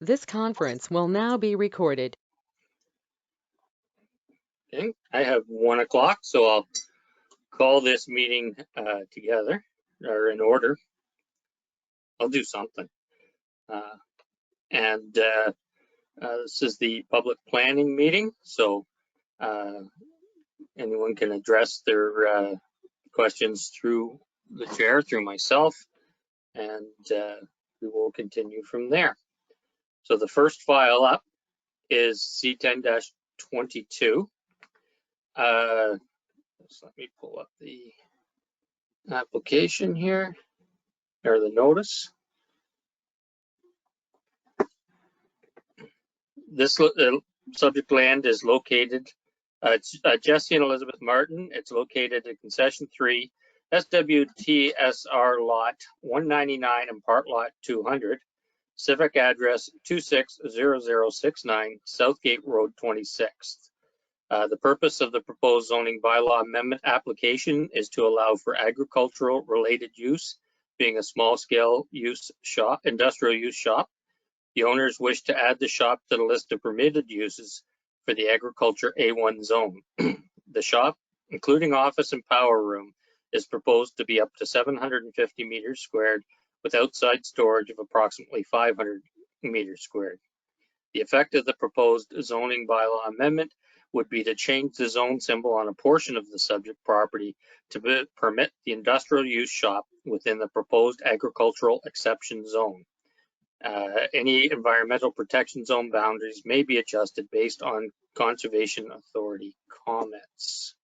This conference will now be recorded. Okay, I have 1 o'clock, so I'll call this meeting together, or in order. I'll do something. This is the public planning meeting, so anyone can address their questions through the chair, through myself, and we will continue from there. So the first file up is C10-22. So let me pull up the application here, or the notice. This subject land is located, Jesse and Elizabeth Martin. It's located at Concession 3, SWTSR Lot 199 and Part Lot 200, civic address 260069, Southgate Road 26th. The purpose of the proposed zoning bylaw amendment application is to allow for agricultural related use, being a small scale use shop, industrial use shop. The owners wish to add the shop to the list of permitted uses for the agriculture A1 zone. The shop, including office and power room, is proposed to be up to 750 meters squared with outside storage of approximately 500 meters squared. The effect of the proposed zoning bylaw amendment would be to change the zone symbol on a portion of the subject property to permit the industrial use shop within the proposed agricultural exception zone. Any environmental protection zone boundaries may be adjusted based on Conservation Authority comments.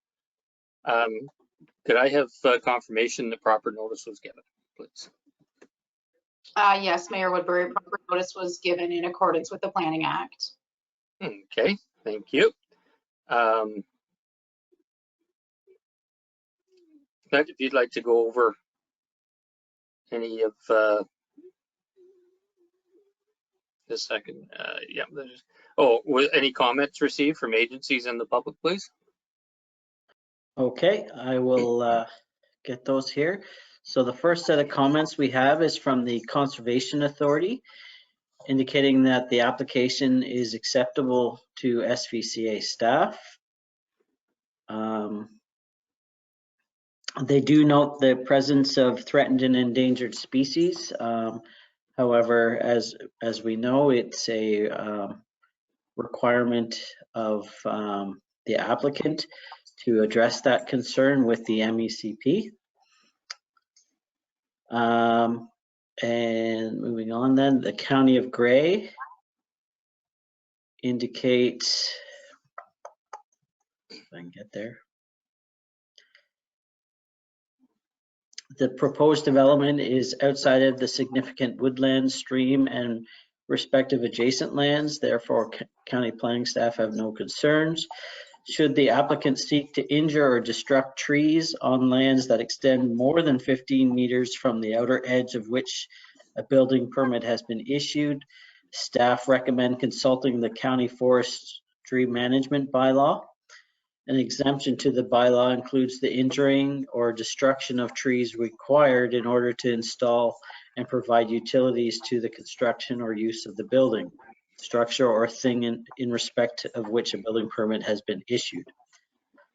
Could I have confirmation that proper notice was given, please? Yes, Mayor Woodbury, proper notice was given in accordance with the Planning Act. Okay, thank you. If you'd like to go over any of the second, yeah. Any comments received from agencies and the public, please? Okay, I will get those here. So the first set of comments we have is from the Conservation Authority, indicating that the application is acceptable to SVCA staff. They do note the presence of threatened and endangered species. However, as we know, it's a requirement of the applicant to address that concern with the MECP. And moving on then, the County of Grey indicates, if I can get there, the proposed development is outside of the significant woodland, stream, and respective adjacent lands. Therefore, county planning staff have no concerns. Should the applicant seek to injure or destruct trees on lands that extend more than 15 meters from the outer edge of which a building permit has been issued, staff recommend consulting the county forestry management bylaw. An exemption to the bylaw includes the injuring or destruction of trees required in order to install and provide utilities to the construction or use of the building, structure, or thing in respect of which a building permit has been issued.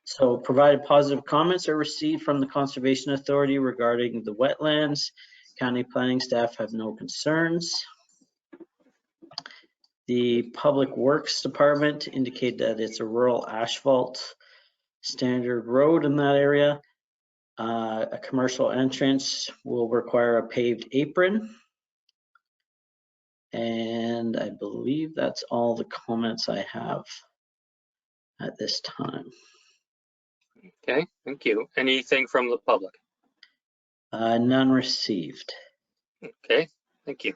So provided positive comments are received from the Conservation Authority regarding the wetlands, county planning staff have no concerns. The Public Works Department indicate that it's a rural asphalt standard road in that area. A commercial entrance will require a paved apron. And I believe that's all the comments I have at this time. Okay, thank you. Anything from the public? None received. Okay, thank you.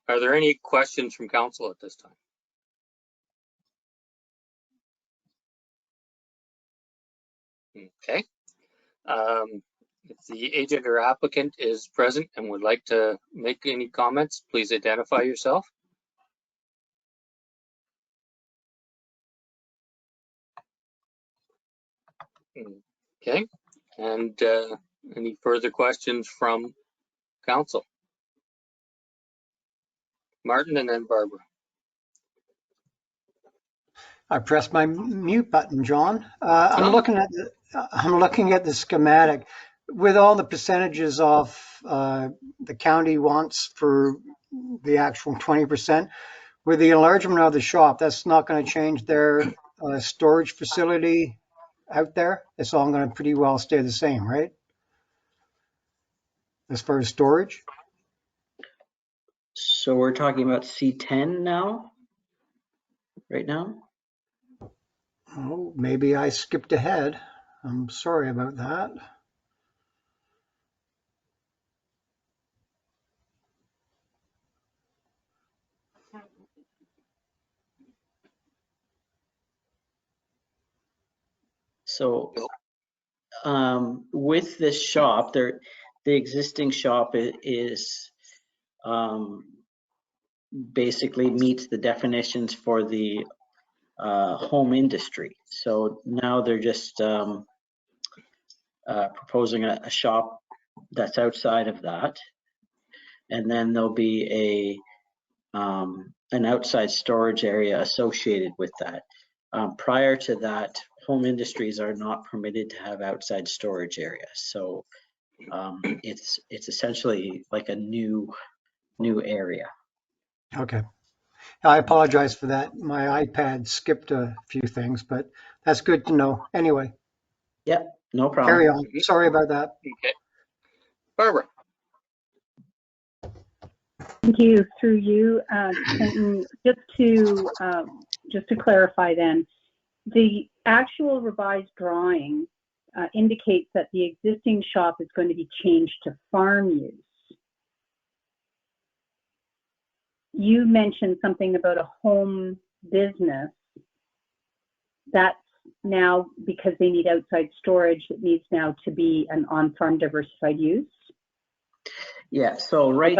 Are there any questions from council at this time? Okay. If the agent or applicant is present and would like to make any comments, please identify yourself. Okay, and any further questions from council? Martin and then Barbara. I pressed my mute button, John. I'm looking at the schematic with all the percentages of the county wants for the actual 20%. With the enlargement of the shop, that's not going to change their storage facility out there. It's all going to pretty well stay the same, right? As far as storage. So we're talking about C10 now, right now? Oh, maybe I skipped ahead. I'm sorry about that. So with this shop, the existing shop is basically meets the definitions for the home industry. So now they're just proposing a shop that's outside of that, and then there'll be an outside storage area associated with that. Prior to that, home industries are not permitted to have outside storage areas. So it's essentially like a new area. Okay. I apologize for that. My iPad skipped a few things, but that's good to know. Anyway, Yep, no problem. carry on. Sorry about that. Okay. Barbara? Thank you. Through you, Clinton, just to clarify then, the actual revised drawing indicates that the existing shop is going to be changed to farm use. You mentioned something about a home business. That's now, because they need outside storage, it needs now to be an on-farm diversified use. Yeah, so right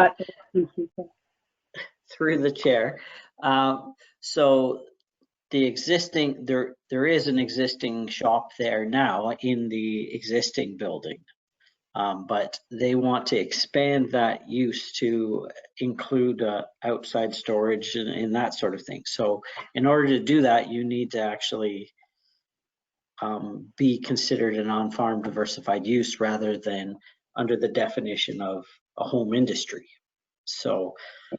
through the chair. So the existing, there is an existing shop there now in the existing building. But they want to expand that use to include outside storage and that sort of thing. So in order to do that, you need to actually be considered an on-farm diversified use rather than under the definition of a home industry. So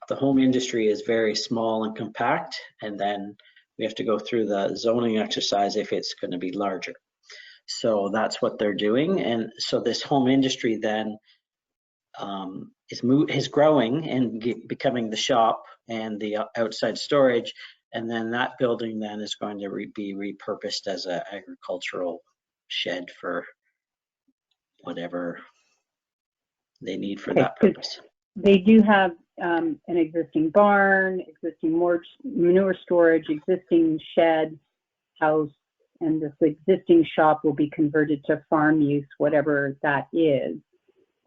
the home industry is very small and compact, and then we have to go through the zoning exercise if it's going to be larger. So that's what they're doing. And so this home industry then is growing and becoming the shop and the outside storage. And then that building then is going to be repurposed as an agricultural shed for whatever they need for that purpose. They do have an existing barn, existing manure storage, existing shed, house, and this existing shop will be converted to farm use, whatever that is,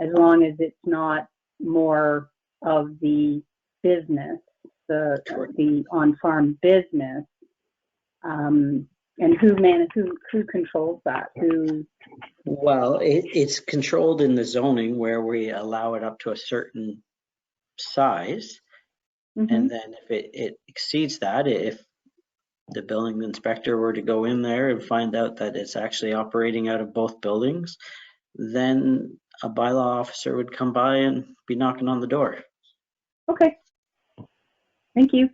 as long as it's not more of the business, the on-farm business. And who controls that? Well, it's controlled in the zoning where we allow it up to a certain size. Mm-hmm. And then if it exceeds that, if the building inspector were to go in there and find out that it's actually operating out of both buildings, then a bylaw officer would come by and be knocking on the door. Okay. Thank you.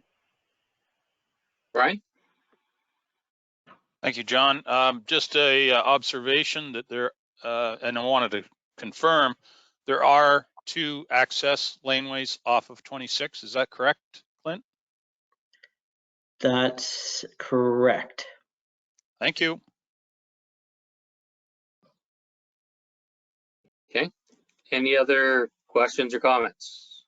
Brian? Thank you, John. Just a observation that there, and I wanted to confirm, there are 2 access laneways off of 26. Is that correct, Clint? That's correct. Thank you. Okay. Any other questions or comments?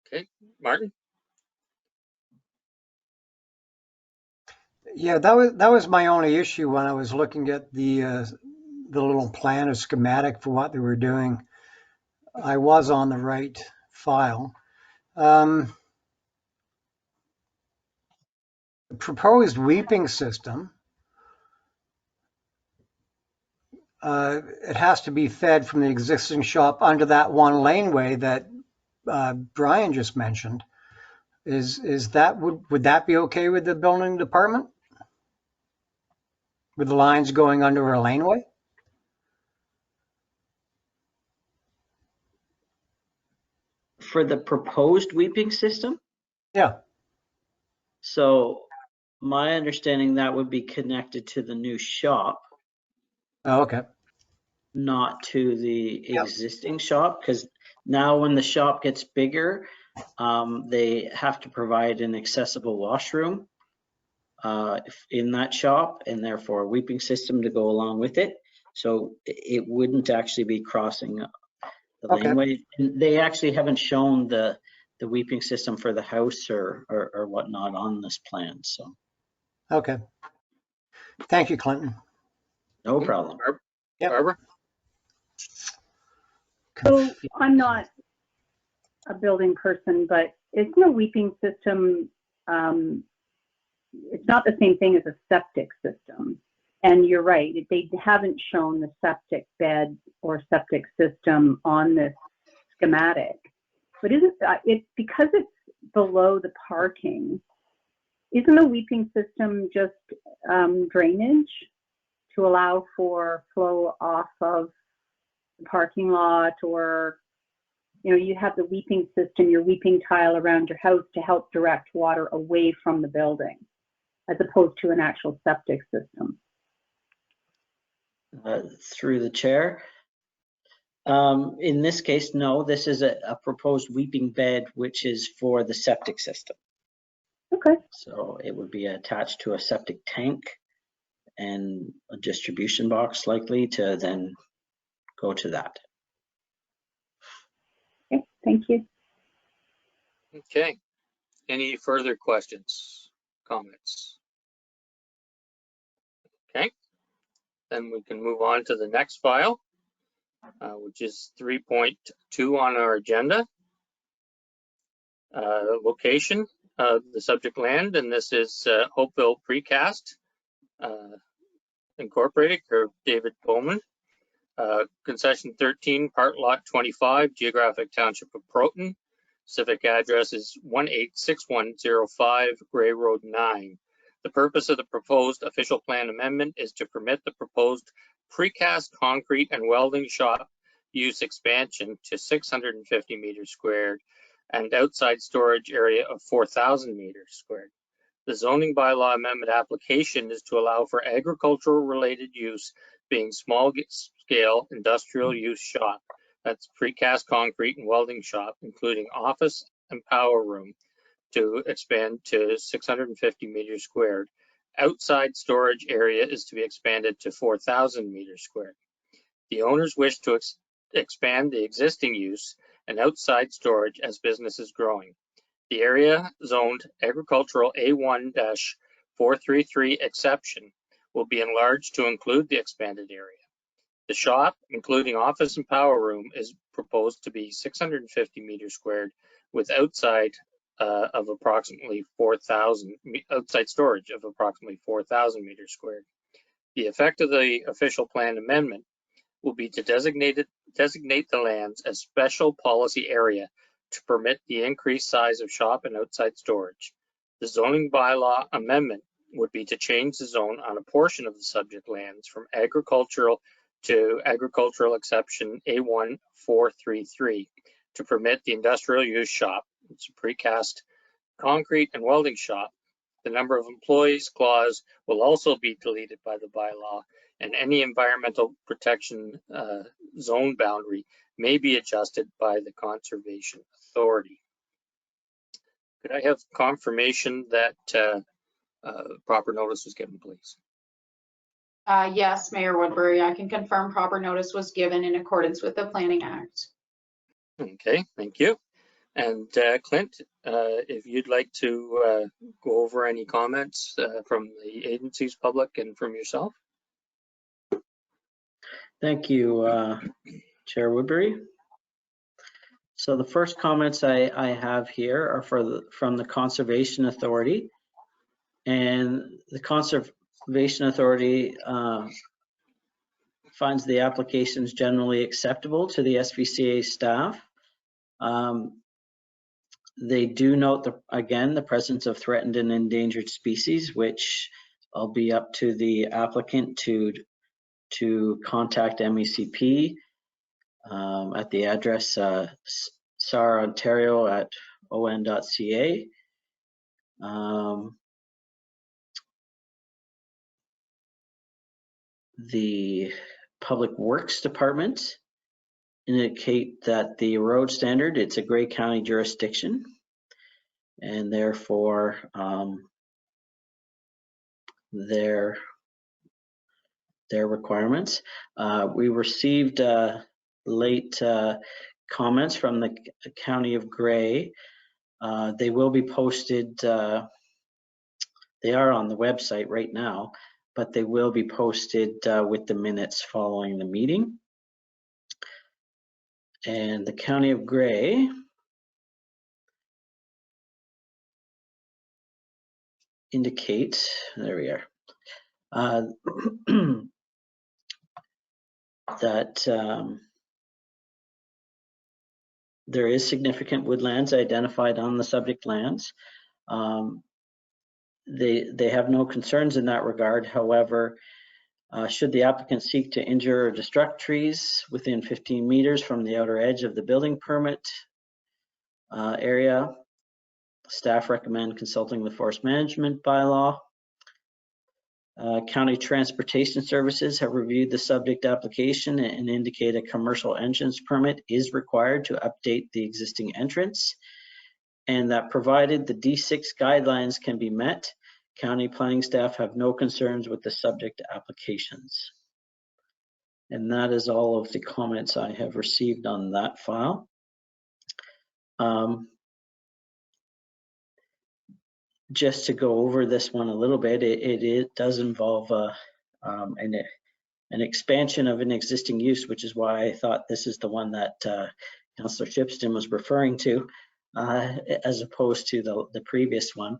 Okay, Martin? Yeah, that was my only issue when I was looking at the little plan or schematic for what they were doing. I was on the right file. Proposed weeping system. It has to be fed from the existing shop under that one laneway that Brian just mentioned. Is that, would that be okay with the building department? With the lines going under a laneway? For the proposed weeping system? Yeah. So my understanding that would be connected to the new shop, Oh, okay. not to the Yep. existing shop, because now when the shop gets bigger, they have to provide an accessible washroom in that shop, and therefore a weeping system to go along with it. So it wouldn't actually be crossing the Okay. laneway. And they actually haven't shown the weeping system for the house or whatnot on this plan, so Okay. Thank you, Clinton. no problem. Yep. Barbara? So I'm not a building person, but isn't a weeping system, it's not the same thing as a septic system. And you're right, they haven't shown the septic bed or septic system on this schematic. But isn't it, because it's below the parking, isn't a weeping system just drainage to allow for flow off of the parking lot? Or, you know, you have the weeping system, your weeping tile around your house to help direct water away from the building, as opposed to an actual septic system. Through the chair. In this case, no, this is a proposed weeping bed, which is for the septic system. Okay. So it would be attached to a septic tank and a distribution box likely to then go to that. Okay, thank you. Okay. Any further questions, comments? Okay. Then we can move on to the next file, which is 3.2 on our agenda. Location of the subject land, and this is Hopeville Precast Incorporated, or David Bowman. Concession 13, part lot 25, geographic township of Proton. Civic address is 186105 Gray Road 9. The purpose of the proposed official plan amendment is to permit the proposed precast concrete and welding shop use expansion to 650 meters squared and outside storage area of 4,000 meters squared. The zoning bylaw amendment application is to allow for agricultural related use, being small scale industrial use shop. That's precast concrete and welding shop, including office and power room, to expand to 650 meters squared. Outside storage area is to be expanded to 4,000 meters squared. The owners wish to expand the existing use and outside storage as business is growing. The area zoned agricultural A1-433 exception will be enlarged to include the expanded area. The shop, including office and power room, is proposed to be 650 meters squared with outside of approximately 4,000, outside storage of approximately 4,000 meters squared. The effect of the official plan amendment will be to designate the lands as special policy area to permit the increased size of shop and outside storage. The zoning bylaw amendment would be to change the zone on a portion of the subject lands from agricultural to agricultural exception A1-433 to permit the industrial use shop. It's a precast concrete and welding shop. The number of employees clause will also be deleted by the bylaw, and any environmental protection zone boundary may be adjusted by the Conservation Authority. Could I have confirmation that proper notice was given, please? Yes, Mayor Woodbury, I can confirm proper notice was given in accordance with the Planning Act. Okay, thank you. And Clint, if you'd like to go over any comments from the agency's public and from yourself. Thank you, Chair Woodbury. So the first comments I have here are from the Conservation Authority. And the Conservation Authority finds the applications generally acceptable to the SPCA staff. They do note, again, the presence of threatened and endangered species, which I'll be up to the applicant to contact MECP at the address sarontario@on.ca. The Public Works Department indicate that the road standard, it's a Grey County jurisdiction, and therefore their requirements. We received late comments from the County of Grey. They will be posted, they are on the website right now, but they will be posted with the minutes following the meeting. And the County of Grey indicates, there we are, that there is significant woodlands identified on the subject lands. They have no concerns in that regard. However, should the applicant seek to injure or destruct trees within 15 meters from the outer edge of the building permit area, staff recommend consulting the forest management bylaw. County Transportation Services have reviewed the subject application and indicate a commercial entrance permit is required to update the existing entrance, and that provided the D6 guidelines can be met, county planning staff have no concerns with the subject applications. And that is all of the comments I have received on that file. Just to go over this one a little bit, it does involve an expansion of an existing use, which is why I thought this is the one that Councillor Shipston was referring to, as opposed to the previous one.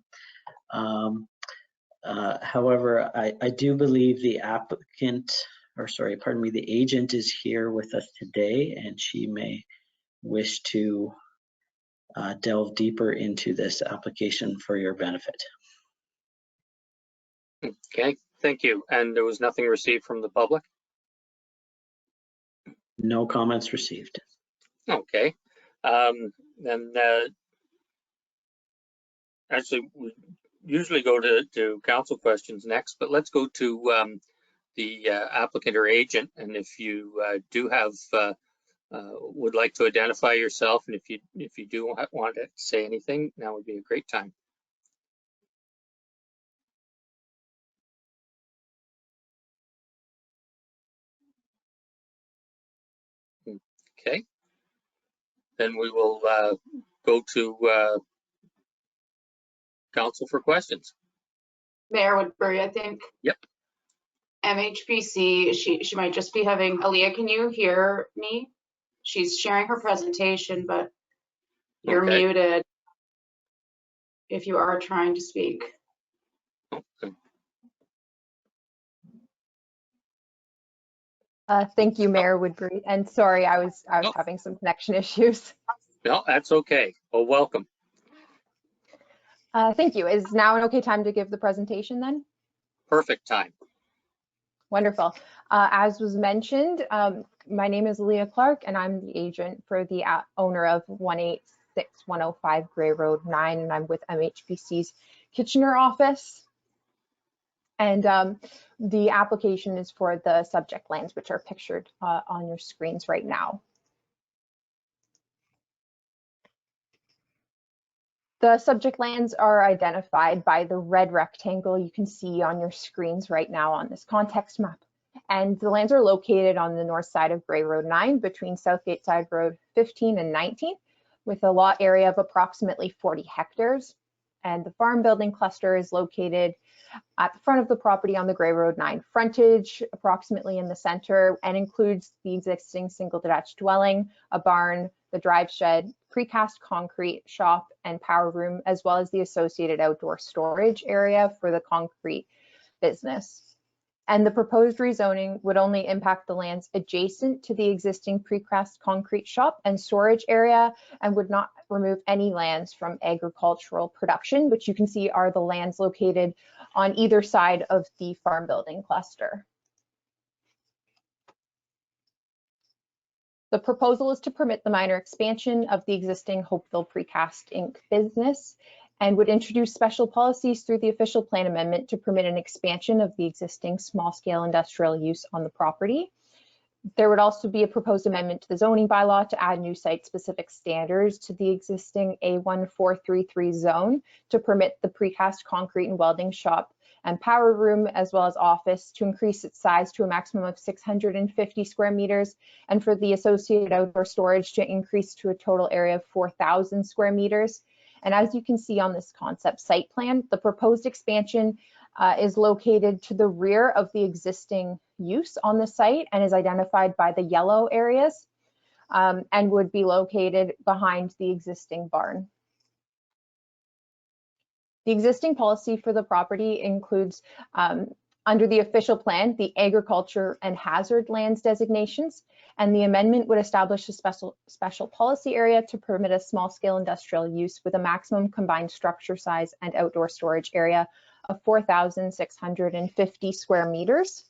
However, I do believe the applicant, or sorry, pardon me, the agent is here with us today, and she may wish to delve deeper into this application for your benefit. Okay, thank you. And there was nothing received from the public? No comments received. Okay. Then actually, we usually go to council questions next, but let's go to the applicant or agent. And if you do have would like to identify yourself, and if you do want to say anything, now would be a great time. Okay, then we will go to council for questions. Mayor Woodbury, I think. Yep. MHPC, she might just be having, Aaliyah, can you hear me? She's sharing her presentation, but you're Okay. muted if you are trying to speak. Okay. Thank you, Mayor Woodbury. And sorry, I was having some connection issues. No, that's okay. Well, welcome. Thank you. Is now an okay time to give the presentation then? Perfect time. Wonderful. As was mentioned, my name is Leah Clark, and I'm the agent for the owner of 186105 Grey Road 9, and I'm with MHPC's Kitchener office. And the application is for the subject lands, which are pictured on your screens right now. The subject lands are identified by the red rectangle you can see on your screens right now on this context map. And the lands are located on the north side of Grey Road 9 between Southgate Side Road 15 and 19, with a lot area of approximately 40 hectares. And the farm building cluster is located at the front of the property on the Grey Road 9 frontage, approximately in the center, and includes the existing single detached dwelling, a barn, the drive shed, precast concrete shop and power room, as well as the associated outdoor storage area for the concrete business. And the proposed rezoning would only impact the lands adjacent to the existing precast concrete shop and storage area, and would not remove any lands from agricultural production, which you can see are the lands located on either side of the farm building cluster. The proposal is to permit the minor expansion of the existing Hopeville Precast Inc. business, and would introduce special policies through the official plan amendment to permit an expansion of the existing small-scale industrial use on the property. There would also be a proposed amendment to the zoning bylaw to add new site-specific standards to the existing A1433 zone to permit the precast concrete and welding shop and power room, as well as office, to increase its size to a maximum of 650 square meters, and for the associated outdoor storage to increase to a total area of 4,000 square meters. And as you can see on this concept site plan, the proposed expansion is located to the rear of the existing use on the site and is identified by the yellow areas, and would be located behind the existing barn. The existing policy for the property includes, under the official plan, the agriculture and hazard lands designations, and the amendment would establish a special policy area to permit a small-scale industrial use with a maximum combined structure size and outdoor storage area of 4,650 square meters.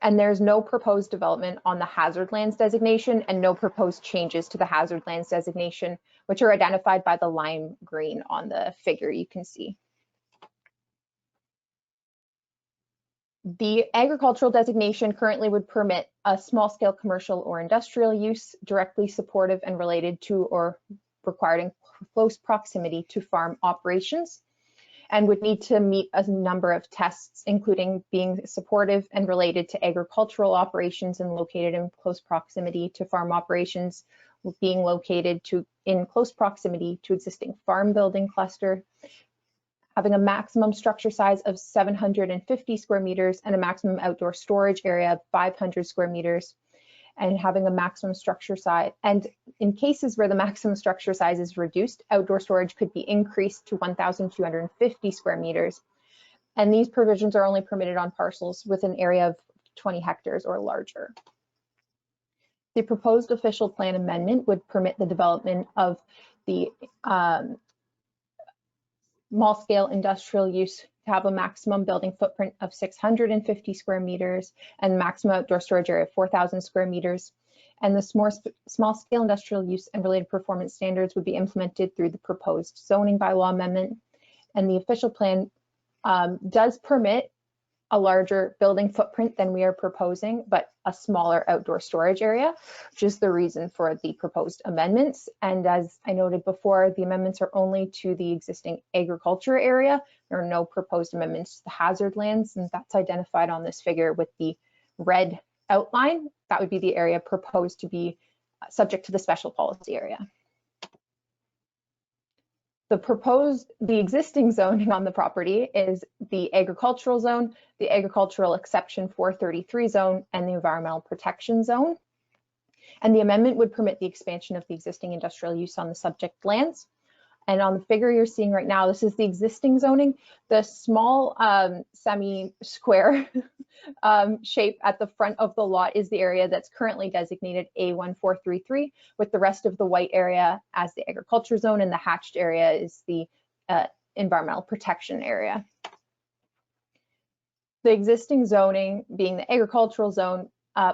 And there's no proposed development on the hazard lands designation and no proposed changes to the hazard lands designation, which are identified by the lime green on the figure you can see. The agricultural designation currently would permit a small-scale commercial or industrial use directly supportive and related to or required in close proximity to farm operations, and would need to meet a number of tests, including being supportive and related to agricultural operations and located in close proximity to farm operations, being located in close proximity to existing farm building cluster, having a maximum structure size of 750 square meters and a maximum outdoor storage area of 500 square meters, and having a maximum structure size. And in cases where the maximum structure size is reduced, outdoor storage could be increased to 1,250 square meters. And these provisions are only permitted on parcels with an area of 20 hectares or larger. The proposed official plan amendment would permit the development of the small-scale industrial use to have a maximum building footprint of 650 square meters and maximum outdoor storage area of 4,000 square meters. And the small-scale industrial use and related performance standards would be implemented through the proposed zoning bylaw amendment. And the official plan does permit a larger building footprint than we are proposing, but a smaller outdoor storage area, which is the reason for the proposed amendments. And as I noted before, the amendments are only to the existing agriculture area. There are no proposed amendments to the hazard lands, and that's identified on this figure with the red outline. That would be the area proposed to be subject to the special policy area. The existing zoning on the property is the agricultural zone, the agricultural exception 433 zone, and the environmental protection zone. And the amendment would permit the expansion of the existing industrial use on the subject lands. And on the figure you're seeing right now, this is the existing zoning. The small semi-square shape at the front of the lot is the area that's currently designated A1433, with the rest of the white area as the agriculture zone, and the hatched area is the environmental protection area. The existing zoning, being the agricultural zone,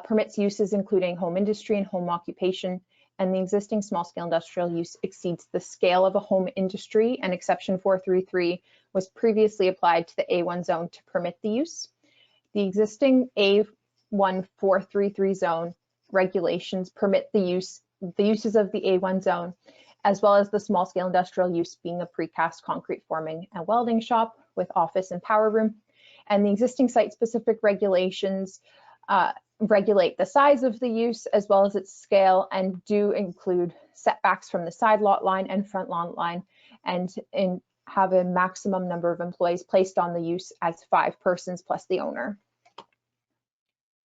permits uses including home industry and home occupation, and the existing small-scale industrial use exceeds the scale of a home industry, and exception 433 was previously applied to the A1 zone to permit the use. The existing A1433 zone regulations permit the uses of the A1 zone, as well as the small-scale industrial use being a precast concrete forming and welding shop with office and power room. And the existing site-specific regulations regulate the size of the use as well as its scale, and do include setbacks from the side lot line and front lot line, and have a maximum number of employees placed on the use as 5 persons plus the owner.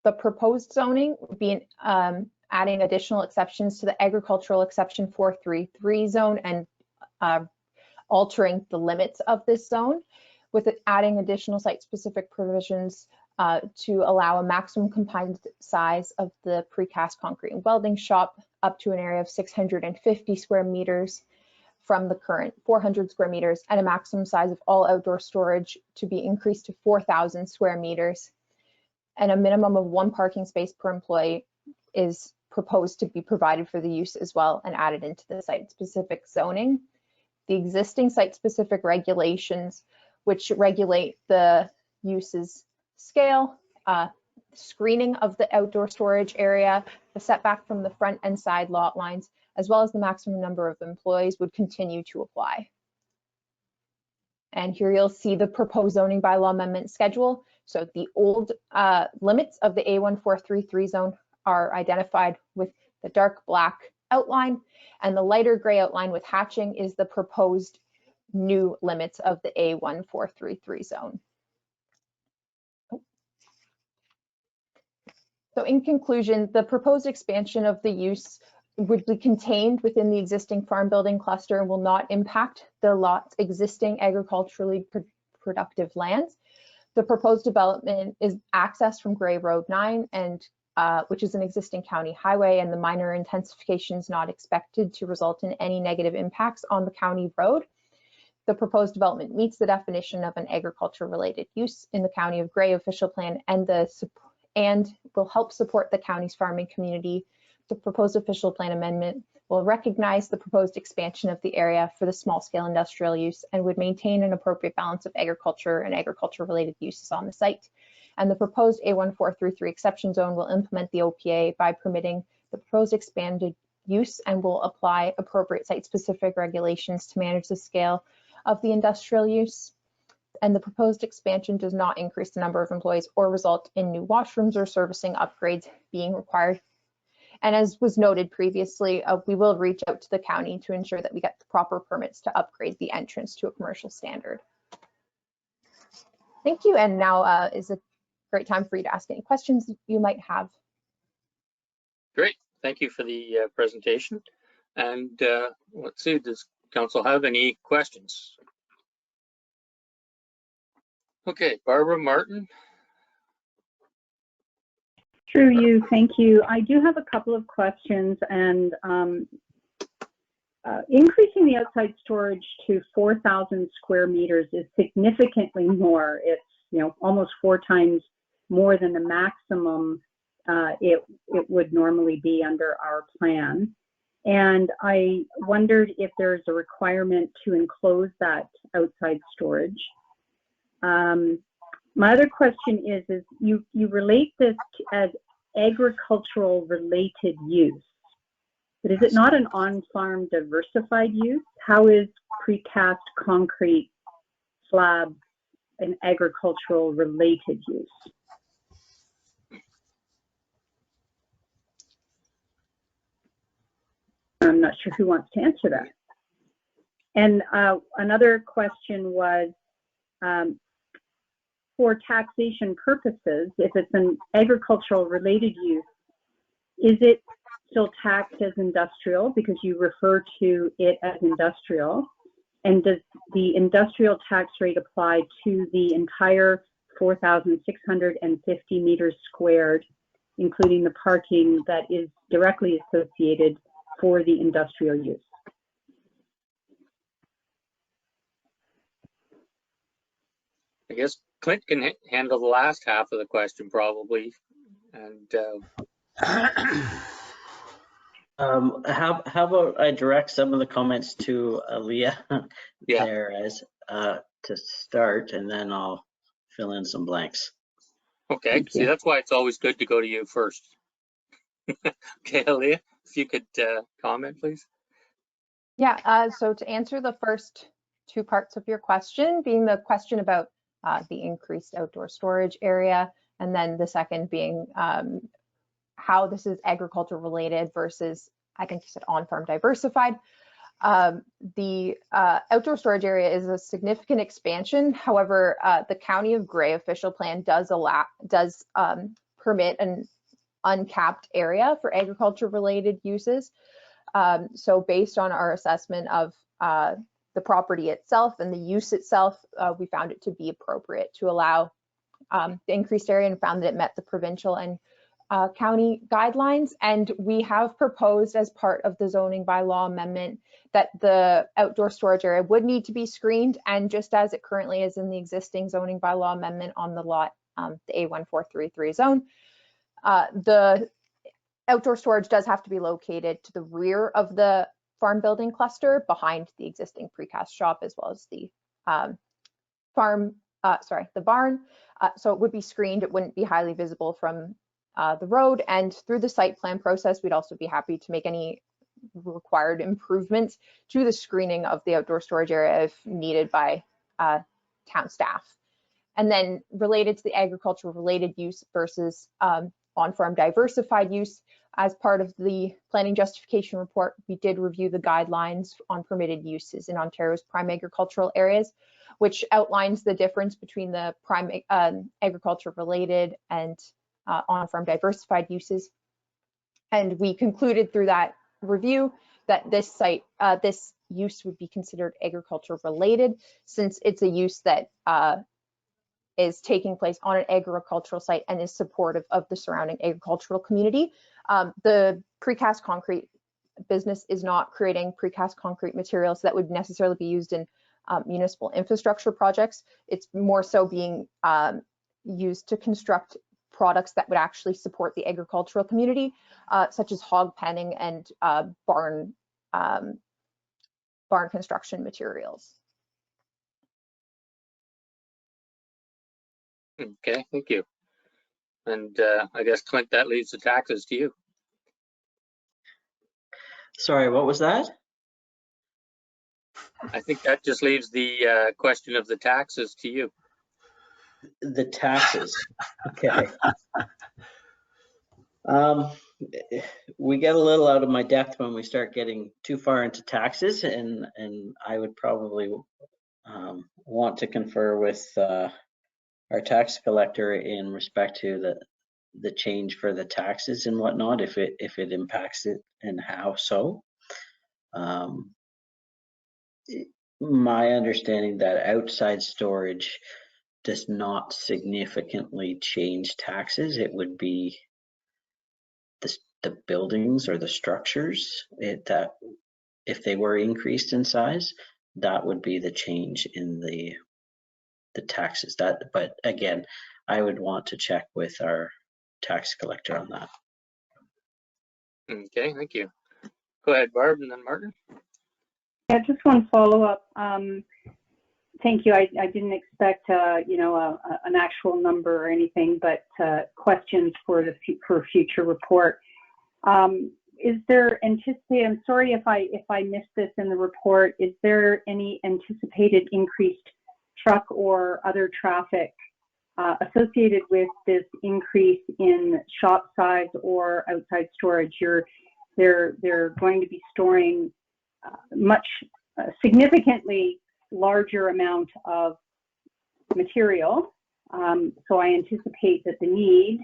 The proposed zoning would be adding additional exceptions to the agricultural exception 433 zone and altering the limits of this zone, with adding additional site-specific provisions to allow a maximum combined size of the precast concrete and welding shop up to an area of 650 square meters from the current 400 square meters, and a maximum size of all outdoor storage to be increased to 4,000 square meters. And a minimum of 1 parking space per employee is proposed to be provided for the use as well and added into the site-specific zoning. The existing site-specific regulations, which regulate the use's scale, screening of the outdoor storage area, the setback from the front and side lot lines, as well as the maximum number of employees, would continue to apply. And here you'll see the proposed zoning bylaw amendment schedule. So the old limits of the A1433 zone are identified with the dark black outline, and the lighter gray outline with hatching is the proposed new limits of the A1433 zone. So in conclusion, the proposed expansion of the use would be contained within the existing farm building cluster and will not impact the lot's existing agriculturally productive lands. The proposed development is accessed from Gray Road 9, and which is an existing county highway, and the minor intensification is not expected to result in any negative impacts on the county road. The proposed development meets the definition of an agriculture-related use in the County of Gray official plan and will help support the county's farming community. The proposed official plan amendment will recognize the proposed expansion of the area for the small-scale industrial use and would maintain an appropriate balance of agriculture and agriculture-related uses on the site. And the proposed A1433 exception zone will implement the OPA by permitting the proposed expanded use and will apply appropriate site-specific regulations to manage the scale of the industrial use. And the proposed expansion does not increase the number of employees or result in new washrooms or servicing upgrades being required. And as was noted previously, we will reach out to the county to ensure that we get the proper permits to upgrade the entrance to a commercial standard. Thank you. And now is a great time for you to ask any questions you might have. Great. Thank you for the presentation. And let's see, does council have any questions? Okay, Barbara Martin. Through you, thank you. I do have a couple of questions, and increasing the outside storage to 4,000 square meters is significantly more. It's, you know, almost 4 times more than the maximum it would normally be under our plan. And I wondered if there's a requirement to enclose that outside storage. My other question is you relate this as agricultural related use, but is it not an on-farm diversified use? How is precast concrete slab an agricultural related use? I'm not sure who wants to answer that. And another question was, for taxation purposes, if it's an agricultural related use, is it still taxed as industrial because you refer to it as industrial? And does the industrial tax rate apply to the entire 4,650 meters squared, including the parking that is directly associated for the industrial use? I guess Clint can handle the last half of the question probably. And how about I direct some of the comments to Aaliyah Yeah. there as to start, and then I'll fill in some blanks. Okay, Thank see, you. that's why it's always good to go to you first. Okay, Aaliyah, if you could comment, please. Yeah, so to answer the first 2 parts of your question, being the question about the increased outdoor storage area, and then the second being how this is agriculture related versus, I think you said on-farm diversified. The outdoor storage area is a significant expansion. However, the County of Gray official plan does permit an uncapped area for agriculture related uses. So based on our assessment of the property itself and the use itself, we found it to be appropriate to allow the increased area and found that it met the provincial and county guidelines. And we have proposed as part of the zoning bylaw amendment that the outdoor storage area would need to be screened. And just as it currently is in the existing zoning bylaw amendment on the lot, the A1433 zone, the outdoor storage does have to be located to the rear of the farm building cluster behind the existing precast shop, as well as the the barn. So it would be screened. It wouldn't be highly visible from the road. And through the site plan process, we'd also be happy to make any required improvements to the screening of the outdoor storage area if needed by town staff. And then related to the agricultural related use versus on-farm diversified use, as part of the planning justification report, we did review the guidelines on permitted uses in Ontario's prime agricultural areas, which outlines the difference between the prime agriculture related and on-farm diversified uses. And we concluded through that review that this this use would be considered agriculture related, since it's a use that is taking place on an agricultural site and is supportive of the surrounding agricultural community. The precast concrete business is not creating precast concrete materials that would necessarily be used in municipal infrastructure projects. It's more so being used to construct products that would actually support the agricultural community, such as hog penning and barn construction materials. Okay, thank you. And I guess, Clint, that leaves the taxes to you. Sorry, what was that? I think that just leaves the question of the taxes to you. The taxes. Okay. We get a little out of my depth when we start getting too far into taxes, and I would probably want to confer with our tax collector in respect to the change for the taxes and whatnot, if it impacts it and how so. My understanding that outside storage does not significantly change taxes. It would be the buildings or the structures that if they were increased in size, that would be the change in the taxes. But again, I would want to check with our tax collector on that. Okay, thank you. Go ahead, Barb, and then Martin. Yeah, just one follow-up. Thank you. I didn't expect, an actual number or anything, but questions for future report. Is there anticipated? I'm sorry if I missed this in the report. Is there any anticipated increased truck or other traffic associated with this increase in shop size or outside storage? They're going to be storing significantly larger amount of material. So I anticipate that the need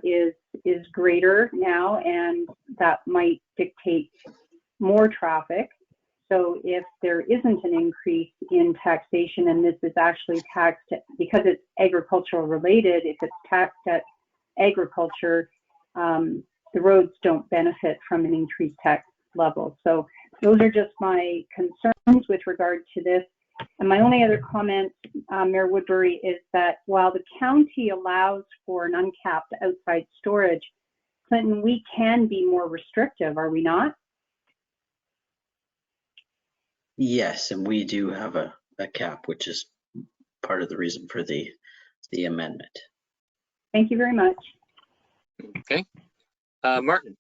is greater now, and that might dictate more traffic. So if there isn't an increase in taxation, and this is actually taxed because it's agricultural related, if it's taxed at agriculture, the roads don't benefit from an increased tax level. So those are just my concerns with regard to this. And my only other comment, Mayor Woodbury, is that while the county allows for an uncapped outside storage, Clinton, we can be more restrictive, are we not? Yes, and we do have a cap, which is part of the reason for the amendment. Thank you very much. Okay. Martin.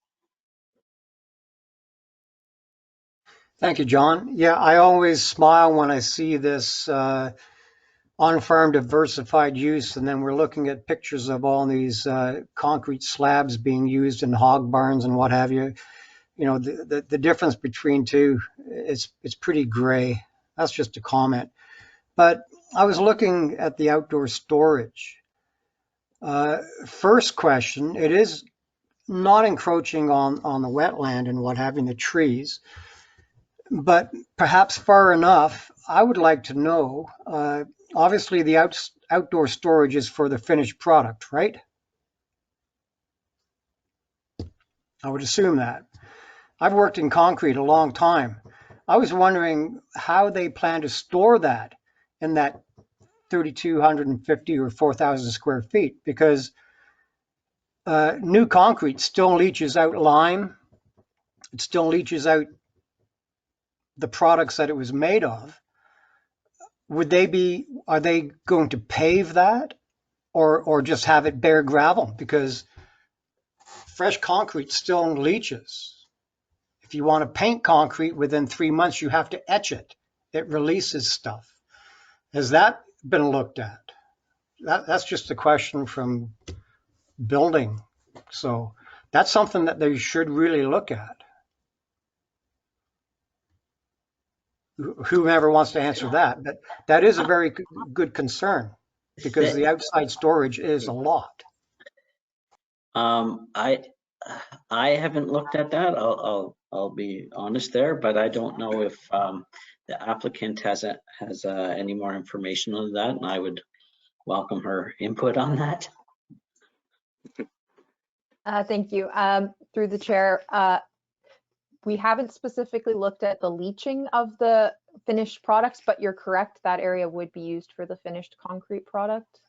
Thank you, John. Yeah, I always smile when I see this on-farm diversified use, and then we're looking at pictures of all these concrete slabs being used in hog barns and what have you. You know, the difference between two, it's pretty gray. That's just a comment. But I was looking at the outdoor storage. First question, it is not encroaching on the wetland and what have you, the trees. but perhaps far enough. I would like to know, obviously the outdoor storage is for the finished product, right? I would assume that. I've worked in concrete a long time. I was wondering how they plan to store that in that 3,250 or 4,000 square feet, because new concrete still leaches out lime. It still leaches out the products that it was made of. Are they going to pave that or just have it bare gravel? Because fresh concrete still leaches. If you want to paint concrete within 3 months, you have to etch it. It releases stuff. Has that been looked at? That's just a question from building. So that's something that they should really look at. Whoever wants to answer that, but that is a very good concern because the outside storage is a lot. I haven't looked at that. I'll be honest there, but I don't know if the applicant has any more information on that, and I would welcome her input on that. Thank you. Through the chair, we haven't specifically looked at the leaching of the finished products, but you're correct, that area would be used for the finished concrete product.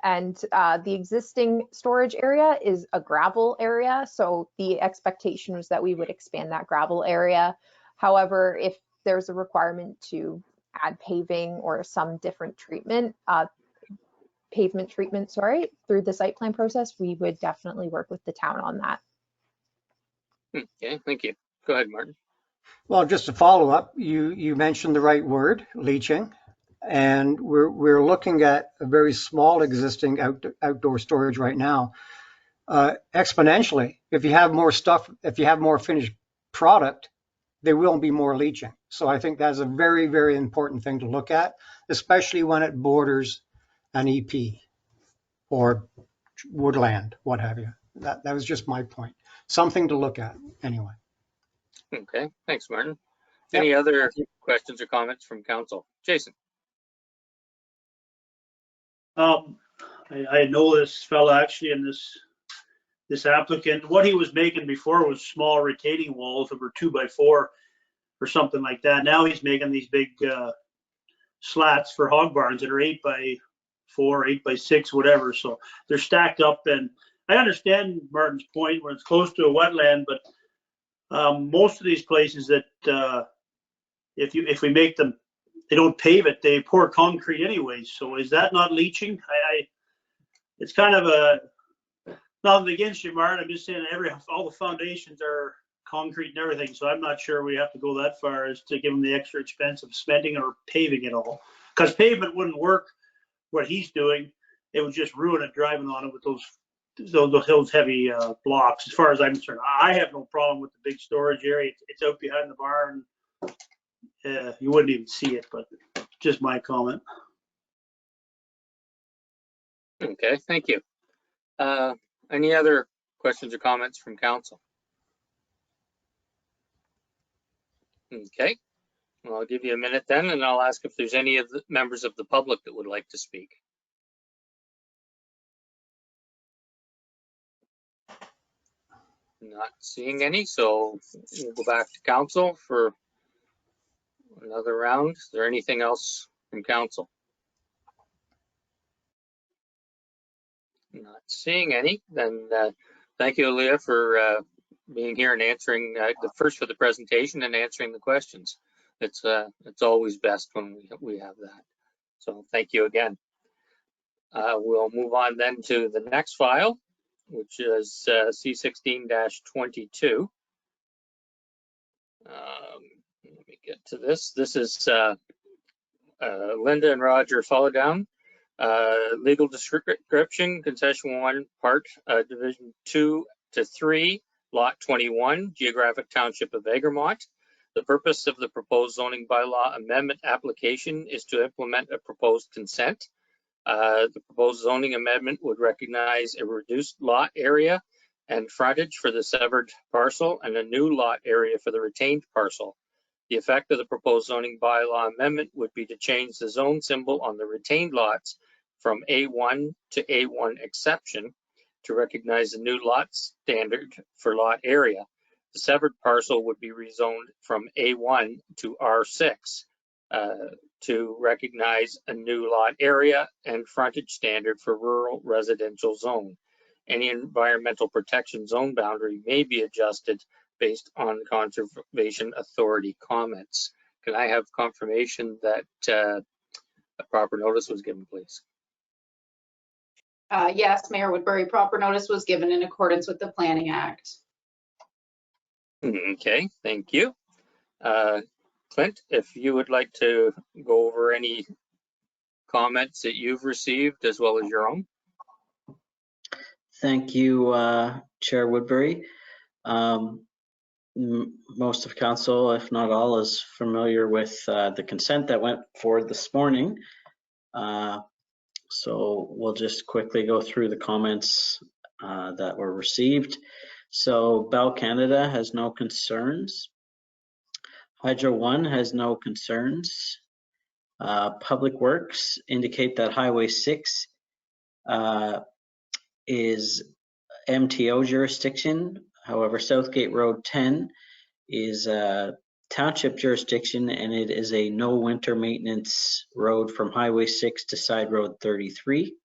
And the existing storage area is a gravel area, so the expectation was that we would expand that gravel area. However, if there's a requirement to add paving or some different treatment, pavement treatment, sorry, through the site plan process, we would definitely work with the town on that. Okay, thank you. Go ahead, Martin. Well, just to follow up, you mentioned the right word, leaching, and we're looking at a very small existing outdoor storage right now. Exponentially, if you have more stuff, if you have more finished product, there will be more leaching. So I think that's a very, very important thing to look at, especially when it borders an EP or woodland, what have you. That was just my point. Something to look at anyway. Okay, thanks, Martin. Yep. Any other questions or comments from council? Jason? I know this fella actually, and this applicant, what he was making before was small retaining walls that were 2x4 or something like that. Now he's making these big slats for hog barns that are 8x4, 8x6, whatever. So they're stacked up, and I understand Martin's point when it's close to a wetland, but most of these places that if we make them, they don't pave it, they pour concrete anyways. So is that not leaching? It's kind of a, nothing against you, Martin. I'm just saying all the foundations are concrete and everything. So I'm not sure we have to go that far as to give them the extra expense of cementing or paving it all. Because pavement wouldn't work what he's doing. It would just ruin it driving on it with those heavy blocks. As far as I'm concerned, I have no problem with the big storage area. It's out behind the barn. You wouldn't even see it, but just my comment. Okay, thank you. Any other questions or comments from council? Okay, well, I'll give you a minute then, and I'll ask if there's any of the members of the public that would like to speak. Not seeing any, so we'll go back to council for another round. Is there anything else from council? Not seeing any, then thank you, Leah, for being here and answering first for the presentation and answering the questions. It's always best when we have that. So thank you again. We'll move on then to the next file, which is C16-22. Let me get to this. This is Linda and Roger Follodown. Legal description, concession 1, part division 2 to 3, lot 21, geographic township of Egremont. The purpose of the proposed zoning bylaw amendment application is to implement a proposed consent. The proposed zoning amendment would recognize a reduced lot area and frontage for the severed parcel and a new lot area for the retained parcel. The effect of the proposed zoning bylaw amendment would be to change the zone symbol on the retained lots from A1 to A1 exception to recognize the new lot standard for lot area. The severed parcel would be rezoned from A1 to R6 to recognize a new lot area and frontage standard for rural residential zone. Any environmental protection zone boundary may be adjusted based on Conservation Authority comments. Can I have confirmation that a proper notice was given, please? Yes, Mayor Woodbury, proper notice was given in accordance with the Planning Act. Okay, thank you. Clint, if you would like to go over any comments that you've received as well as your own. Thank you, Chair Woodbury. Most of council, if not all, is familiar with the consent that went forward this morning. So we'll just quickly go through the comments that were received. So Bell Canada has no concerns. Hydro One has no concerns. Public Works indicate that Highway 6 is MTO jurisdiction. However, Southgate Road 10 is a township jurisdiction, and it is a no winter maintenance road from Highway 6 to Side Road 33.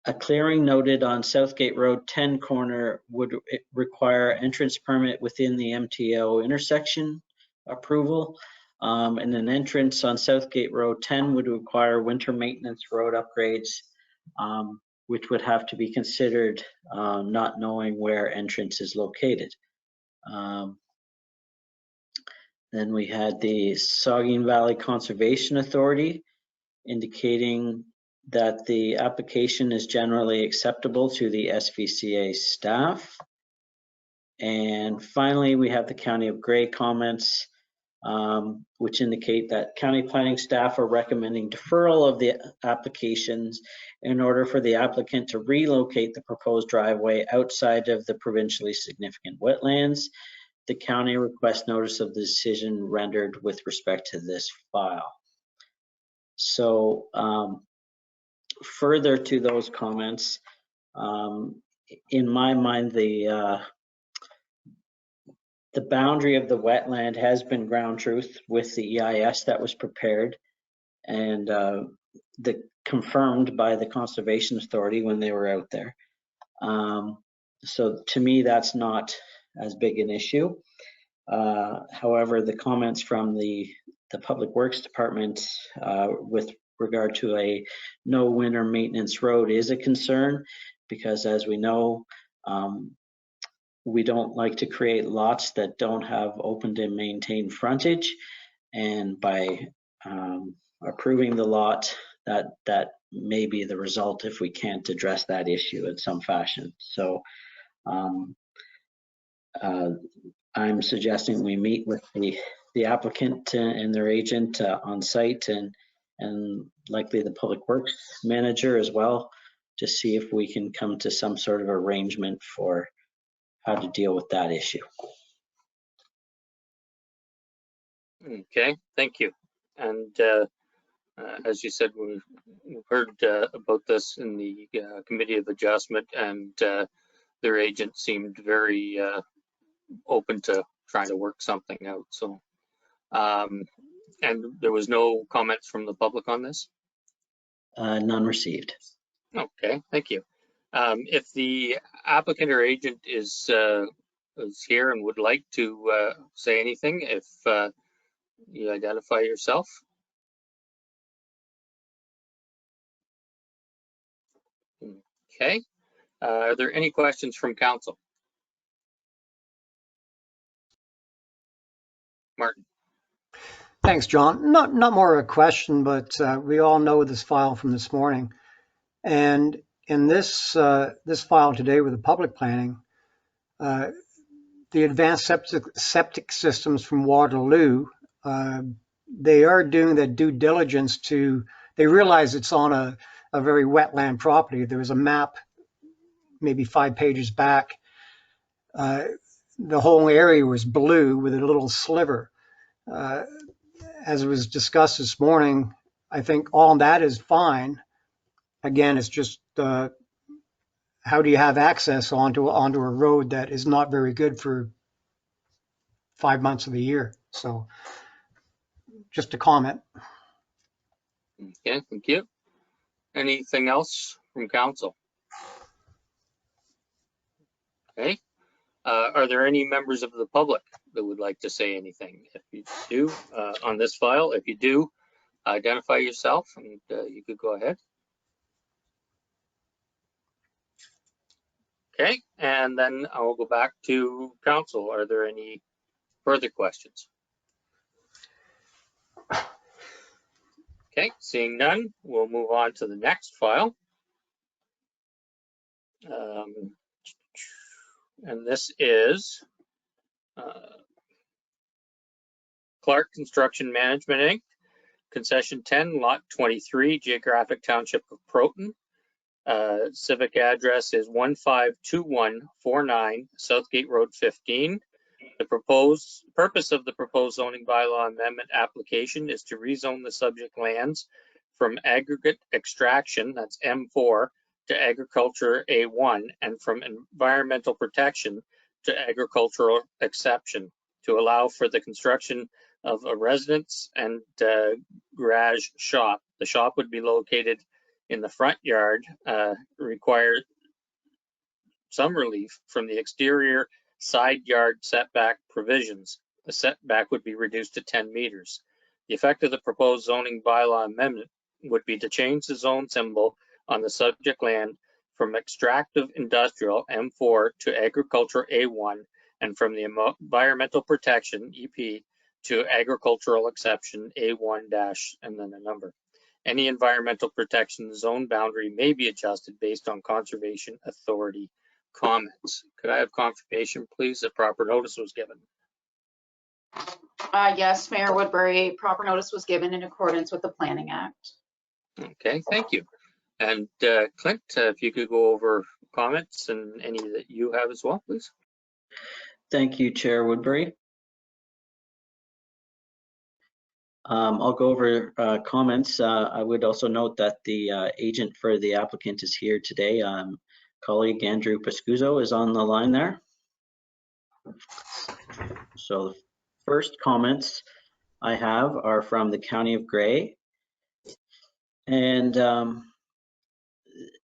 A clearing noted on Southgate Road 10 corner would require entrance permit within the MTO intersection approval. And an entrance on Southgate Road 10 would require winter maintenance road upgrades, which would have to be considered not knowing where entrance is located. Then we had the Saugeen Valley Conservation Authority indicating that the application is generally acceptable to the SVCA staff. And finally, we have the County of Grey comments, which indicate that county planning staff are recommending deferral of the applications in order for the applicant to relocate the proposed driveway outside of the provincially significant wetlands. The county requests notice of the decision rendered with respect to this file. So further to those comments, in my mind, the boundary of the wetland has been ground truth with the EIS that was prepared and confirmed by the Conservation Authority when they were out there. So to me, that's not as big an issue. However, the comments from the Public Works Department with regard to a no winter maintenance road is a concern, because as we know, we don't like to create lots that don't have opened and maintained frontage. And by approving the lot, that may be the result if we can't address that issue in some fashion. So I'm suggesting we meet with the applicant and their agent on site and likely the Public Works manager as well, to see if we can come to some sort of arrangement for how to deal with that issue. Okay, thank you. And as you said, we've heard about this in the Committee of Adjustment, and their agent seemed very open to trying to work something out. So, and there was no comments from the public on this? None received. Okay, thank you. If the applicant or agent is here and would like to say anything, if you identify yourself. Okay. Are there any questions from council? Martin. Thanks, John. Not more of a question, but we all know this file from this morning. And in this file today with the public planning, the advanced septic systems from Waterloo, they are doing their due diligence they realize it's on a very wetland property. There was a map maybe 5 pages back. the whole area was blue with a little sliver. As was discussed this morning, I think all that is fine. Again, it's just how do you have access onto a road that is not very good for 5 months of the year? So just a comment. Okay, thank you. Anything else from council? Okay. Are there any members of the public that would like to say anything? If you do, on this file, if you do, identify yourself and you could go ahead. Okay, and then I will go back to council. Are there any further questions? Okay, seeing none, we'll move on to the next file. And this is Clark Construction Management, Inc., Concession 10, Lot 23, Geographic Township of Proton. Civic address is 152149 Southgate Road 15. The purpose of the proposed zoning bylaw amendment application is to rezone the subject lands from aggregate extraction, that's M4, to agriculture A1, and from environmental protection to agricultural exception to allow for the construction of a residence and garage shop. The shop would be located in the front yard, require some relief from the exterior side yard setback provisions. The setback would be reduced to 10 meters. The effect of the proposed zoning bylaw amendment would be to change the zone symbol on the subject land from extractive industrial M4 to agriculture A1, and from the environmental protection EP to agricultural exception A1- and then a number. Any environmental protection zone boundary may be adjusted based on Conservation Authority comments. Could I have confirmation, please, that proper notice was given? Yes, Mayor Woodbury, proper notice was given in accordance with the Planning Act. Okay, thank you. And Clint, if you could go over comments and any that you have as well, please. Thank you, Chair Woodbury. I'll go over comments. I would also note that the agent for the applicant is here today. Colleague Andrew Pascuzzo is on the line there. So the first comments I have are from the County of Grey, and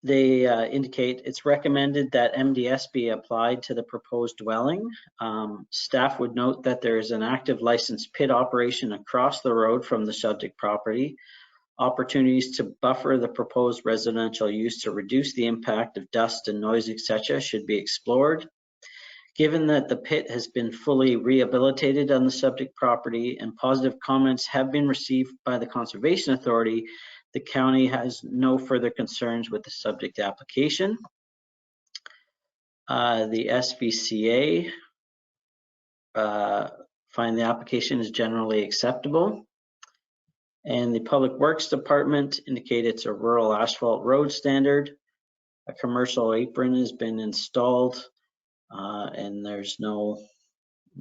they indicate it's recommended that MDS be applied to the proposed dwelling. Staff would note that there is an active licensed pit operation across the road from the subject property. Opportunities to buffer the proposed residential use to reduce the impact of dust and noise, etc., should be explored. Given that the pit has been fully rehabilitated on the subject property and positive comments have been received by the Conservation Authority, the county has no further concerns with the subject application. The SVCA find the application is generally acceptable. And the Public Works Department indicate it's a rural asphalt road standard. A commercial apron has been installed, and there's no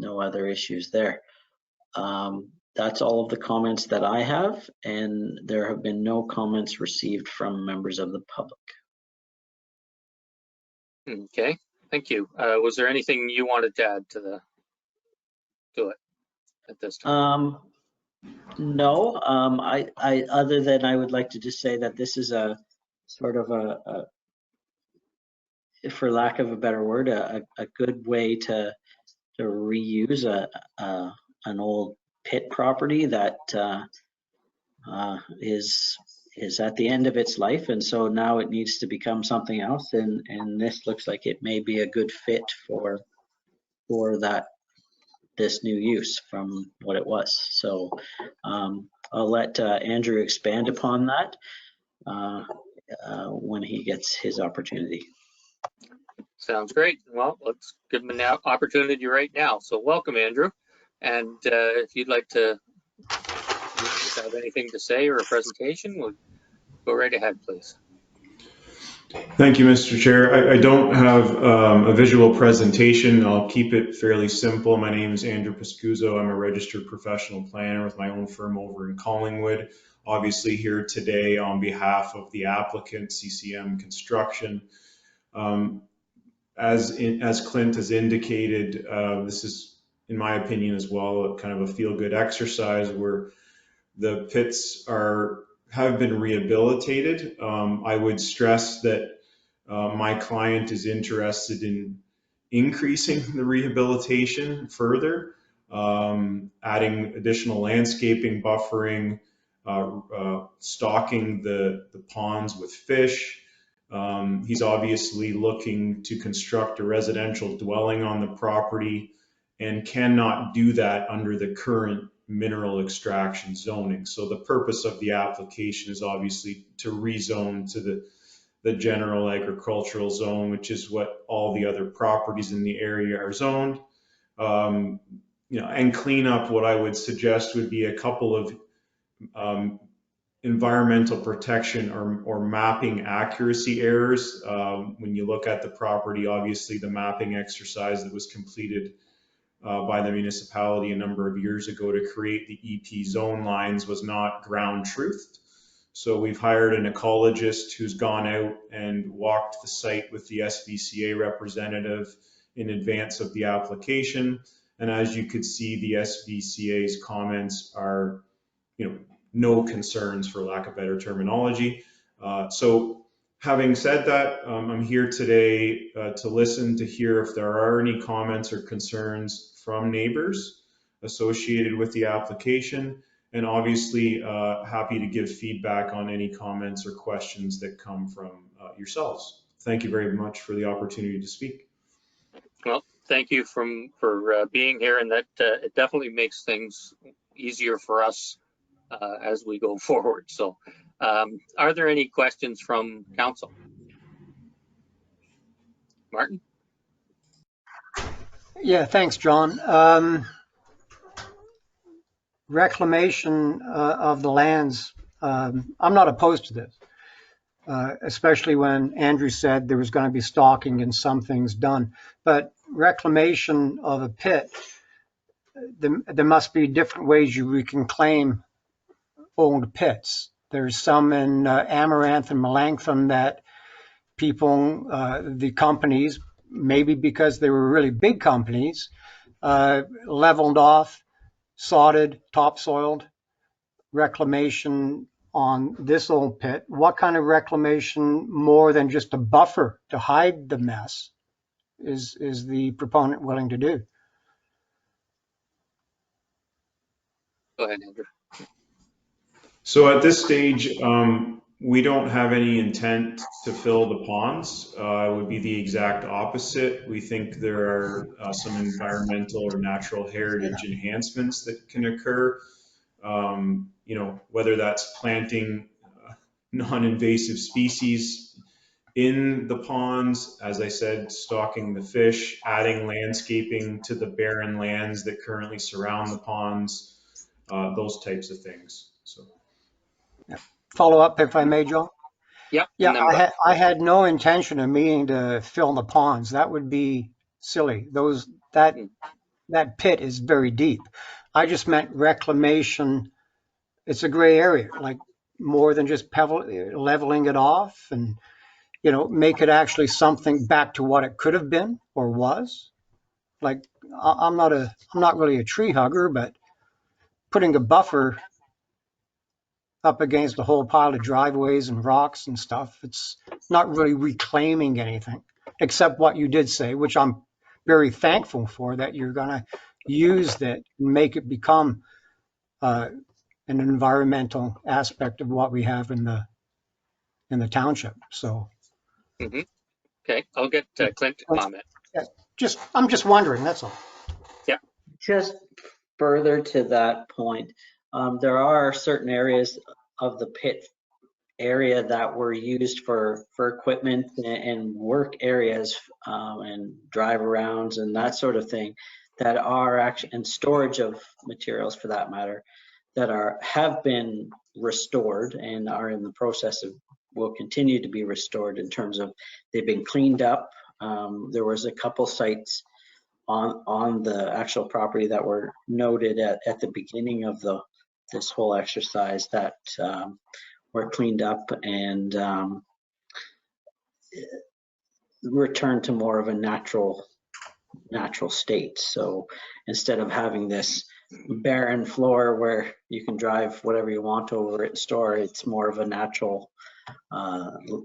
other issues there. That's all of the comments that I have, and there have been no comments received from members of the public. Okay, thank you. Was there anything you wanted to add to it at this time? No, I other than I would like to just say that this is a sort of a for lack of a better word, a good way to reuse an old pit property that is at the end of its life, and so now it needs to become something else, and this looks like it may be a good fit for this new use from what it was. So I'll let Andrew expand upon that when he gets his opportunity. Sounds great. Well, let's give him an opportunity right now. So welcome, Andrew. And if you'd like to have anything to say or a presentation, we'll go right ahead, please. Thank you, Mr. Chair. I don't have a visual presentation. I'll keep it fairly simple. My name is Andrew Pascuzzo. I'm a registered professional planner with my own firm over in Collingwood. Obviously here today on behalf of the applicant, CCM Construction. As Clint has indicated, this is, in my opinion as well, kind of a feel-good exercise where the pits have been rehabilitated. I would stress that my client is interested in increasing the rehabilitation further, adding additional landscaping, buffering, stocking the ponds with fish. He's obviously looking to construct a residential dwelling on the property and cannot do that under the current mineral extraction zoning. So the purpose of the application is obviously to rezone to the general agricultural zone, which is what all the other properties in the area are zoned. And clean up. What I would suggest would be a couple of environmental protection or mapping accuracy errors. When you look at the property, obviously the mapping exercise that was completed by the municipality a number of years ago to create the EP zone lines was not ground truthed. So we've hired an ecologist who's gone out and walked the site with the SVCA representative in advance of the application. And as you could see, the SVCA's comments are, no concerns, for lack of better terminology. So having said that, I'm here today to listen, to hear if there are any comments or concerns from neighbors associated with the application, and obviously happy to give feedback on any comments or questions that come from yourselves. Thank you very much for the opportunity to speak. Well, thank you for being here, and that it definitely makes things easier for us as we go forward. So are there any questions from council? Martin? Yeah, thanks, John. Reclamation of the lands, I'm not opposed to this, especially when Andrew said there was going to be stalking and some things done. But reclamation of a pit, there must be different ways we can claim owned pits. There's some in Amaranth and Melanchthon that people, the companies, maybe because they were really big companies, leveled off, sodded, topsoiled. Reclamation on this old pit. What kind of reclamation more than just a buffer to hide the mess is the proponent willing to do? Go ahead, Andrew. So at this stage, we don't have any intent to fill the ponds. It would be the exact opposite. We think there are some environmental or natural heritage enhancements that can occur. Whether that's planting non-invasive species in the ponds, as I said, stocking the fish, adding landscaping to the barren lands that currently surround the ponds, those types of things. So. Follow up, if I may, Joe? Yep. Yeah, I had no intention of meaning to fill the ponds. That would be silly. That pit is very deep. I just meant reclamation. It's a gray area, like more than just leveling it off and, make it actually something back to what it could have been or was. Like, I'm not really a tree hugger, but putting a buffer up against a whole pile of driveways and rocks and stuff, it's not really reclaiming anything, except what you did say, which I'm very thankful for, that you're going to use that and make it become an environmental aspect of what we have in the township. So, okay, I'll get Clint to comment. Yeah, I'm just wondering. That's all. Yeah. Just further to that point, there are certain areas of the pit area that were used for equipment and work areas and drive arounds and that sort of thing that are actually, and storage of materials for that matter, that have been restored and are in the process of will continue to be restored in terms of they've been cleaned up. There was a couple sites on the actual property that were noted at the beginning of this whole exercise that were cleaned up and returned to more of a natural state. So instead of having this barren floor where you can drive whatever you want over it and store, it's more of a natural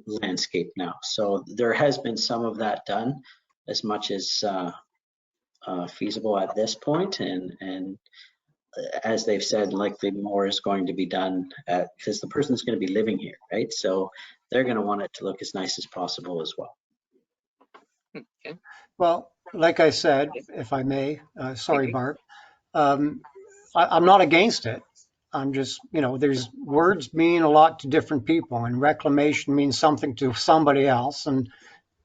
landscape now. So there has been some of that done as much as feasible at this point, and as they've said, likely more is going to be done because the person's going to be living here, right? So they're going to want it to look as nice as possible as well. Okay. Well, like I said, if I may, sorry, Barb, I'm not against it. I'm just, there's words mean a lot to different people, and reclamation means something to somebody else and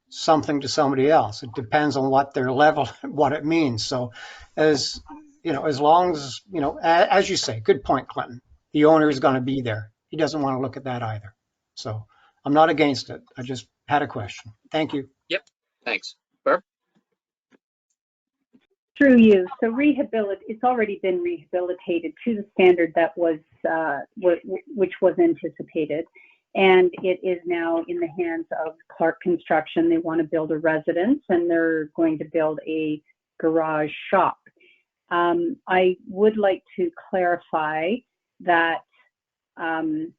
something to somebody else. It depends on what their level, what it means. So as long as, as you say, good point, Clinton, the owner is going to be there. He doesn't want to look at that either. So I'm not against it. I just had a question. Thank you. Yep. Thanks. Barb? Through you. So it's already been rehabilitated to the standard that was, which was anticipated. And it is now in the hands of Clark Construction. They want to build a residence and they're going to build a garage shop. I would like to clarify that Saughing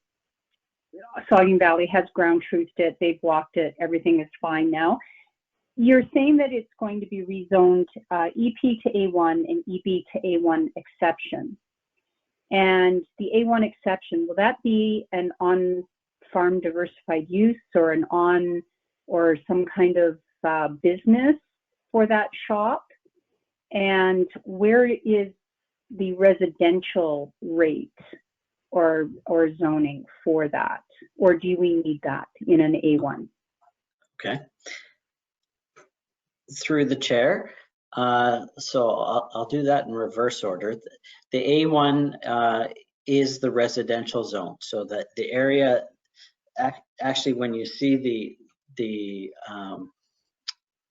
Valley has ground truthed it. They've walked it. Everything is fine now. You're saying that it's going to be rezoned EP to A1 and EB to A1 exception. And the A1 exception, will that be an on-farm diversified use or or some kind of business for that shop? And where is the residential rate or zoning for that? Or do we need that in an A1? Okay. Through the chair. So I'll do that in reverse order. The A1 is the residential zone. So that the area, actually when you see the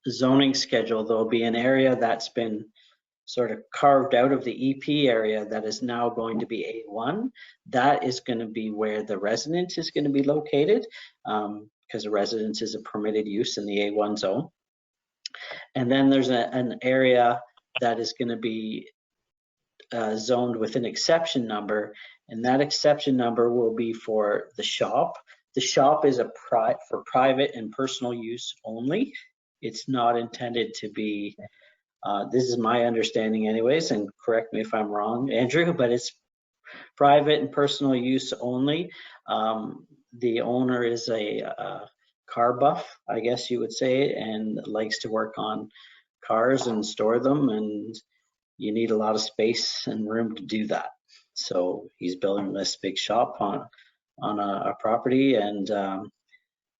zoning schedule, there'll be an area that's been sort of carved out of the EP area that is now going to be A1. That is going to be where the residence is going to be located, because the residence is a permitted use in the A1 zone. And then there's an area that is going to be zoned with an exception number, and that exception number will be for the shop. The shop is for private and personal use only. It's not intended to be, this is my understanding anyways, and correct me if I'm wrong, Andrew, but it's private and personal use only. The owner is a car buff, I guess you would say, and likes to work on cars and store them, and you need a lot of space and room to do that. So he's building this big shop on a property, and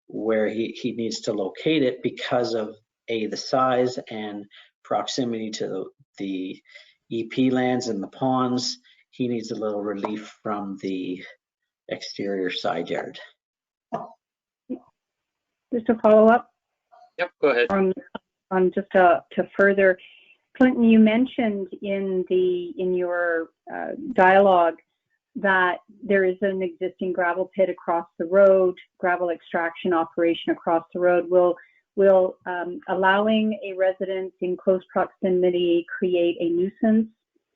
where he needs to locate it because of the size and proximity to the EP lands and the ponds, he needs a little relief from the exterior side yard. Just to follow up? Yep, go ahead. Just to further, Clinton, you mentioned in your dialogue that there is an existing gravel pit across the road, gravel extraction operation across the road. Will allowing a residence in close proximity create a nuisance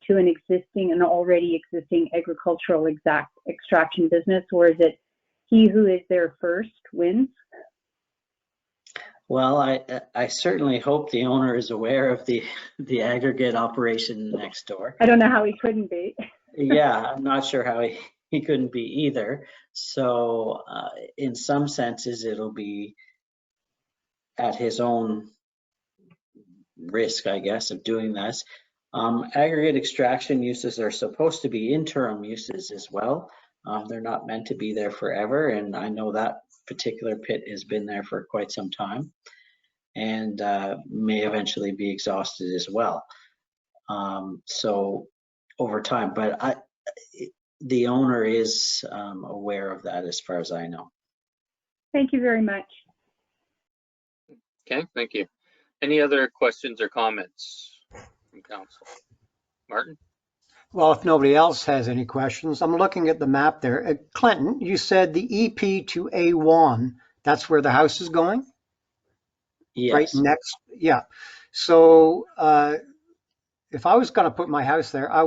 to an already existing agricultural extraction business, or is it he who is there first wins? Well, I certainly hope the owner is aware of the aggregate operation next door. I don't know how he couldn't be. Yeah, I'm not sure how he couldn't be either. So in some senses, it'll be at his own risk, I guess, of doing this. Aggregate extraction uses are supposed to be interim uses as well. They're not meant to be there forever, and I know that particular pit has been there for quite some time and may eventually be exhausted as well. So over time, but the owner is aware of that as far as I know. Thank you very much. Okay, thank you. Any other questions or comments from council? Martin? Well, if nobody else has any questions, I'm looking at the map there. Clinton, you said the EP to A1, that's where the house is going? Right Yes. next, yeah. So if I was going to put my house there, I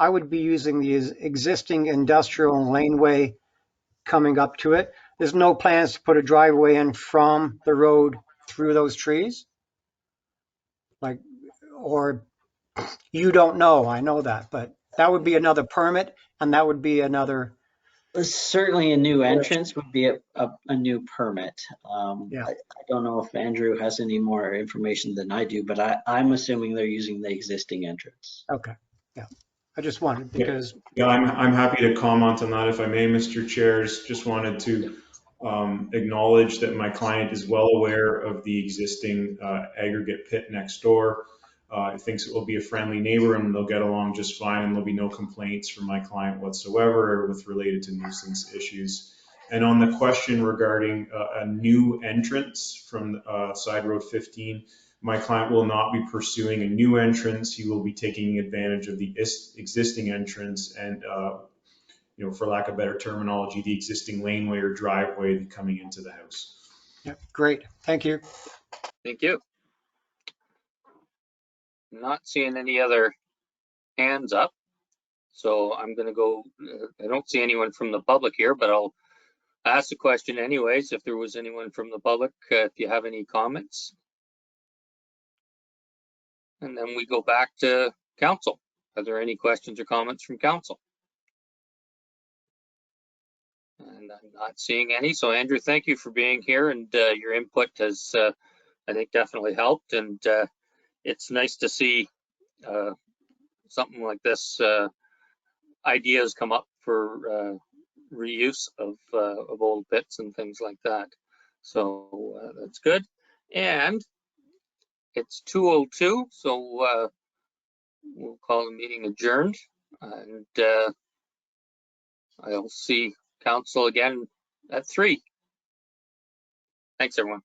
would be using the existing industrial laneway coming up to it. There's no plans to put a driveway in from the road through those trees? Like, or you don't know, I know that, but that would be another permit and that would be another. Certainly a new entrance would be a new permit. Yeah. I don't know if Andrew has any more information than I do, but I'm assuming they're using the existing entrance. Okay, yeah. I just wanted, because. Yeah, I'm happy to comment on that if I may, Mr. Chair. Just wanted to acknowledge that my client is well aware of the existing aggregate pit next door. Thinks it will be a friendly neighbor and they'll get along just fine, and there'll be no complaints from my client whatsoever with related to nuisance issues. And on the question regarding a new entrance from Side Road 15, my client will not be pursuing a new entrance. He will be taking advantage of the existing entrance and, you know, for lack of better terminology, the existing laneway or driveway coming into the house. Yeah, great. Thank you. Thank you. Not seeing any other hands up. So I'm going to go, I don't see anyone from the public here, but I'll ask the question anyways. If there was anyone from the public, if you have any comments. And then we go back to council. Are there any questions or comments from council? And I'm not seeing any. So Andrew, thank you for being here, and your input has, I think, definitely helped. And it's nice to see something like this, ideas come up for reuse of old pits and things like that. So that's good. And it's 2:02, so we'll call the meeting adjourned. And I'll see council again at 3. Thanks, everyone.